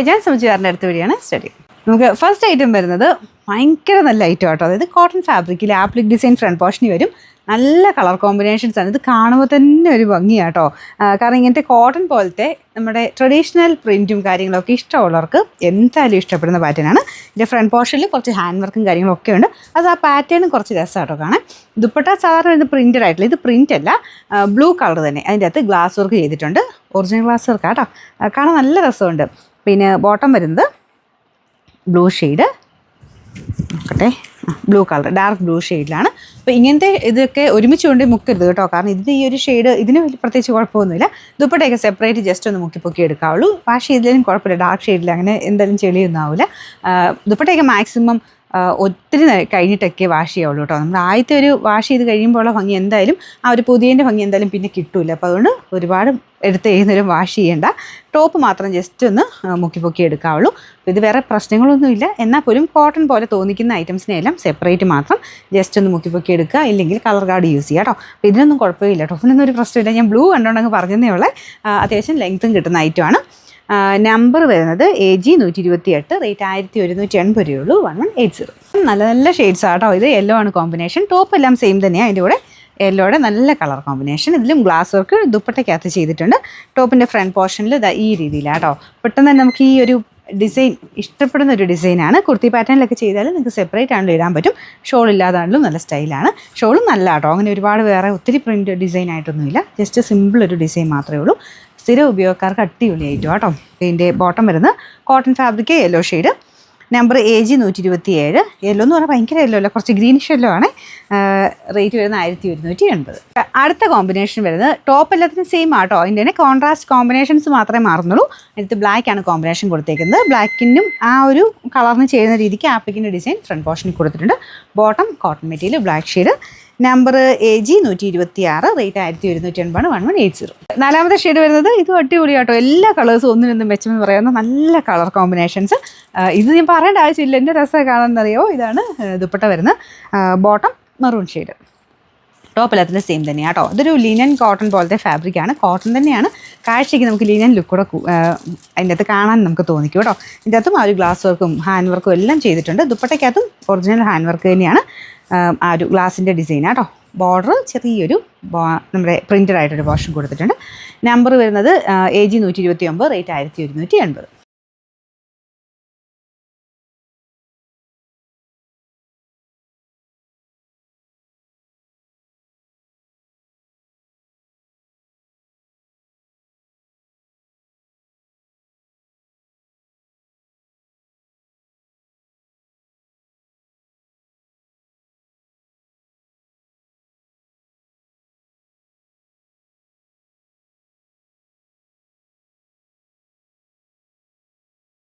ഞാൻ സൂചിക്കാരൻ്റെ അടുത്ത വഴിയാണ് സ്റ്റഡി. നമുക്ക് ഫസ്റ്റ് ഐറ്റം വരുന്നത് ഭയങ്കര നല്ല ഐറ്റം ആട്ടോ. അതായത് കോട്ടൺ ഫാബ്രിക്കിൽ ആപ്ലിക് ഡിസൈൻ ഫ്രണ്ട് പോർഷനിൽ വരും. നല്ല കളർ കോമ്പിനേഷൻസ് ആണ്. ഇത് കാണുമ്പോൾ തന്നെ ഒരു ഭംഗിയാട്ടോ. കാരണം ഇങ്ങനത്തെ കോട്ടൺ പോലത്തെ നമ്മുടെ ട്രഡീഷണൽ പ്രിൻറ്റും കാര്യങ്ങളൊക്കെ ഇഷ്ടമുള്ളവർക്ക് എന്തായാലും ഇഷ്ടപ്പെടുന്ന പാറ്റേണാണ്. ഇതിൻ്റെ ഫ്രണ്ട് പോർഷനിൽ കുറച്ച് ഹാൻഡ് വർക്കും കാര്യങ്ങളൊക്കെ ഉണ്ട്. അത് ആ പാറ്റേണും കുറച്ച് രസമാട്ടോ കാണാൻ. ദുപ്പട്ട സാധാരണ ഇത് പ്രിൻറ്റഡ് ആയിട്ടുള്ള, ഇത് പ്രിൻ്റ് അല്ല, ബ്ലൂ കളർ തന്നെ. അതിൻ്റെ അകത്ത് ഗ്ലാസ് വർക്ക് ചെയ്തിട്ടുണ്ട്. ഒറിജിനൽ ഗ്ലാസ് വർക്ക് ആട്ടോ. കാണാൻ നല്ല രസമുണ്ട്. പിന്നെ ബോട്ടം വരുന്നത് ബ്ലൂ ഷെയ്ഡ്, നോക്കട്ടെ, ബ്ലൂ കളർ, ഡാർക്ക് ബ്ലൂ ഷെയ്ഡിലാണ്. അപ്പോൾ ഇങ്ങനത്തെ ഇതൊക്കെ ഒരുമിച്ച് കൊണ്ട് മുക്കരുത് കേട്ടോ. കാരണം ഇതിൻ്റെ ഈ ഒരു ഷെയ്ഡ് ഇതിന് പ്രത്യേകിച്ച് കുഴപ്പമൊന്നുമില്ല. ദുപ്പട്ടയൊക്കെ സെപ്പറേറ്റ് ജസ്റ്റ് ഒന്ന് മുക്കിപ്പൊക്കി എടുക്കാവുള്ളൂ. വാഷ് ചെയ്തില്ലെങ്കിലും കുഴപ്പമില്ല. ഡാർക്ക് ഷെയ്ഡിൽ അങ്ങനെ എന്തായാലും ചെളിയൊന്നും ആവില്ല. ദുപ്പട്ടയൊക്കെ മാക്സിമം ഒത്തിരി കഴിഞ്ഞിട്ടൊക്കെ വാഷ് ചെയ്യാവുള്ളൂ കേട്ടോ. നമ്മൾ ആദ്യത്തെ ഒരു വാഷ് ചെയ്ത് കഴിയുമ്പോഴുള്ള ഭംഗി എന്തായാലും ആ ഒരു പുതിയതിൻ്റെ ഭംഗി എന്തായാലും പിന്നെ കിട്ടില്ല. അപ്പോൾ അതുകൊണ്ട് ഒരുപാട് എടുത്ത് ചെയ്യുന്നവരും വാഷ് ചെയ്യേണ്ട. ടോപ്പ് മാത്രം ജസ്റ്റ് ഒന്ന് മുക്കിപ്പൊക്കി എടുക്കാവുള്ളൂ. അപ്പോൾ ഇത് വേറെ പ്രശ്നങ്ങളൊന്നുമില്ല. എന്നാൽ പോലും കോട്ടൺ പോലെ തോന്നിക്കുന്ന ഐറ്റംസിനെല്ലാം സെപ്പറേറ്റ് മാത്രം ജസ്റ്റ് ഒന്ന് മുക്കിപ്പൊക്കി എടുക്കുക. ഇല്ലെങ്കിൽ കളർ ഗാർഡ് യൂസ് ചെയ്യുക കേട്ടോ. അപ്പോൾ ഇതിനൊന്നും കുഴപ്പമില്ല. ടോപ്പിനൊന്നും ഒരു പ്രശ്നമില്ല. ഞാൻ ബ്ലൂ കണ്ടുകൊണ്ടങ്ങ് പറഞ്ഞതേ ഉള്ളൂ. അത്യാവശ്യം ലെങ്ത്തും കിട്ടുന്ന ഐറ്റമാണ്. നമ്പർ വരുന്നത് AG 128, റേറ്റ് 1180 രൂപയുള്ളൂ. 1180. നല്ല നല്ല ഷെയ്ഡ്സ് ആട്ടോ. ഇത് യെല്ലോ ആണ് കോമ്പിനേഷൻ. ടോപ്പ് എല്ലാം സെയിം തന്നെയാണ്. അതിൻ്റെ കൂടെ യെല്ലോയുടെ നല്ല കളർ കോമ്പിനേഷൻ. ഇതിലും ഗ്ലാസ് വർക്ക് ദുപ്പട്ടയ്ക്കകത്ത് ചെയ്തിട്ടുണ്ട്. ടോപ്പിൻ്റെ ഫ്രണ്ട് പോർഷനിൽ ഈ രീതിയിലാട്ടോ. പെട്ടെന്ന് തന്നെ നമുക്ക് ഈ ഒരു ഡിസൈൻ ഇഷ്ടപ്പെടുന്ന ഒരു ഡിസൈനാണ്. കുർത്തി പാറ്റേണിലൊക്കെ ചെയ്താൽ നിങ്ങൾക്ക് സെപ്പറേറ്റ് ആണെങ്കിലും ഇടാൻ പറ്റും. ഷോൾ ഇല്ലാതാണെങ്കിലും നല്ല സ്റ്റൈലാണ്. ഷോളും നല്ല കേട്ടോ. അങ്ങനെ ഒരുപാട് വേറെ ഒത്തിരി പ്രിൻറ്റ് ഡിസൈൻ ആയിട്ടൊന്നുമില്ല. ജസ്റ്റ് സിമ്പിൾ ഒരു ഡിസൈൻ മാത്രമേ ഉള്ളൂ. സ്ഥിരം ഉപയോഗക്കാർക്ക് അടിപൊളിയായിട്ടും കേട്ടോ. ഇതിൻ്റെ ബോട്ടം വരുന്നത് cotton fabric yellow shade. Number AG 127. Yellow എന്ന് പറഞ്ഞാൽ ഭയങ്കര യെല്ലോ അല്ല, കുറച്ച് ഗ്രീനിഷ് യെല്ലോ ആണ്. റേറ്റ് വരുന്നത് 1180. അടുത്ത കോമ്പിനേഷൻ വരുന്നത് ടോപ്പ് എല്ലാത്തിനും സെയിം ആട്ടോ. അതിൻ്റെ തന്നെ കോൺട്രാസ്റ്റ് കോമ്പിനേഷൻസ് മാത്രമേ മാറുന്നുള്ളൂ. അടുത്ത് ബ്ലാക്ക് ആണ് കോമ്പിനേഷൻ കൊടുത്തേക്കുന്നത്. ബ്ലാക്കിനും ആ ഒരു കളറിന് ചെയ്യുന്ന രീതിക്ക് ആപ്ലിക്കിൻ്റെ ഡിസൈൻ ഫ്രണ്ട് പോർഷനിൽ കൊടുത്തിട്ടുണ്ട്. Bottom cotton material black shade. Number AG 126, rate 1180, 1180. നാലാമത്തെ ഷെയ്ഡ് വരുന്നത് ഇത് അടിപൊളി കേട്ടോ. എല്ലാ കളേഴ്സും ഒന്നിനൊന്നും മെച്ചമെന്ന് പറയുന്ന നല്ല കളർ കോമ്പിനേഷൻസ്. ഇത് ഞാൻ പറയേണ്ട ആവശ്യമില്ല, എൻ്റെ രസം കാണാമെന്നറിയോ. ഇതാണ് ദുപ്പട്ട വരുന്നത്. Bottom maroon shade. ടോപ്പ് എല്ലാത്തിൻ്റെ സെയിം തന്നെയാണ് കേട്ടോ. ഇതൊരു ലിനൻ കോട്ടൺ പോലത്തെ ഫാബ്രിക്കാണ്. കോട്ടൺ തന്നെയാണ്. കാഴ്ചയ്ക്ക് നമുക്ക് ലിനൻ ലുക്ക് കൂടെ അതിൻ്റെ അകത്ത് കാണാൻ നമുക്ക് തോന്നിക്കും കേട്ടോ. ഇതിൻ്റെ അകത്തും ആ ഒരു ഗ്ലാസ് വർക്കും ഹാൻഡ് വർക്കും എല്ലാം ചെയ്തിട്ടുണ്ട്. ദുപ്പട്ടയ്ക്കകത്തും ഒറിജിനൽ ഹാൻഡ് വർക്ക് തന്നെയാണ്. ആ ഒരു ഗ്ലാസിൻ്റെ ഡിസൈനാണ് കേട്ടോ. ബോർഡർ ചെറിയൊരു നമ്മുടെ പ്രിൻറ്റഡ് ആയിട്ടൊരു പോർഷൻ കൊടുത്തിട്ടുണ്ട്. നമ്പർ വരുന്നത് AG 129, റേറ്റ് 1180.